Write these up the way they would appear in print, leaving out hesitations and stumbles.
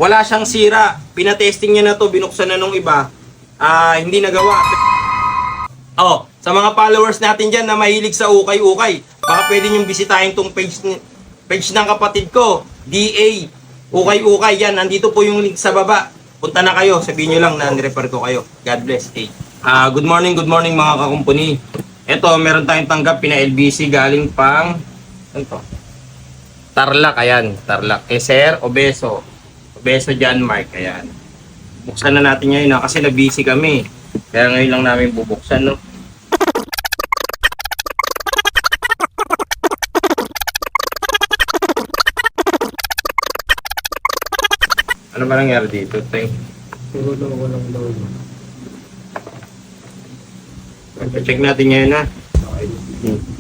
Wala siyang sira. Pinatesting niya na to, binuksan na nung iba. Hindi nagawa. Oh, sa mga followers natin dyan na mahilig sa ukay-ukay, baka pwede niyong bisitahin tong page ng kapatid ko, DA, ukay-ukay. Yan, nandito po yung link sa baba. Punta na kayo, sabihin nyo lang na refer ko kayo. God bless. Hey. Good morning mga kakumpuni. Ito, meron tayong tanggap, pina-LBC galing pang, ano to? Tarlac, ayan, Tarlac. Kay Sir Obeso John Mark, ayan. Buksan na natin ngayon kasi na-busy kami. Kaya ngayon lang namin bubuksan, no? Ano ba nangyari dito? Puro daw walang load. Check natin ngayon, ha?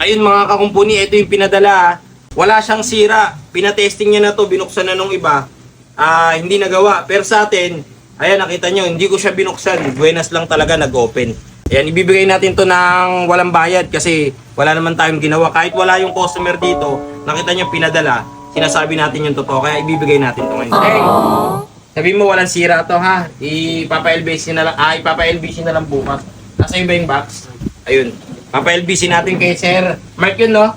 Ayun mga kakumpuni, ito yung pinadala. Wala siyang sira. Pinatesting niya na to, binuksan na nung iba. Hindi nagawa. Pero sa atin, ayan, nakita nyo, hindi ko siya binuksan. Buenas lang talaga nag-open. Ayan, ibibigay natin to ng walang bayad kasi wala naman tayong ginawa. Kahit wala yung customer dito, nakita nyo pinadala, sinasabi natin yung totoo. Kaya ibibigay natin to ngayon. Hey, sabi mo walang sira to, ha? Ipapa-LBC na lang, ipapa-LBC na lang bukas. Nasa iba yung box. Ayun. Papa-LBC natin kay Sir Mark yun, no?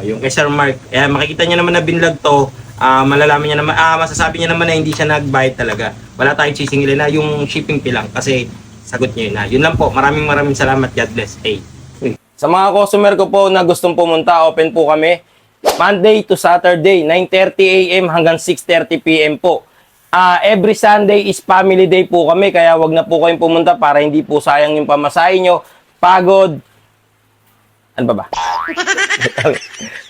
Yung kay Sir Mark. Makikita niya naman na binlog to. Malalaman niya naman, masasabi niya naman na hindi siya nagbayad talaga. Wala tayong sisingilin na yung shipping fee lang kasi sagot niya yun na. Yun lang po. Maraming salamat. God bless. Hey. Sa mga customer ko po na gustong pumunta, open po kami Monday to Saturday, 9:30 AM hanggang 6:30 PM po. Every Sunday is family day po kami, kaya wag na po kayong pumunta para hindi po sayang yung pamasahe nyo. Pagod. Ano ba?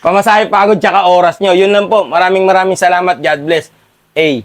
Pamasahe, pagod, tsaka oras nyo. Yun lang po. Maraming salamat. God bless. Hey.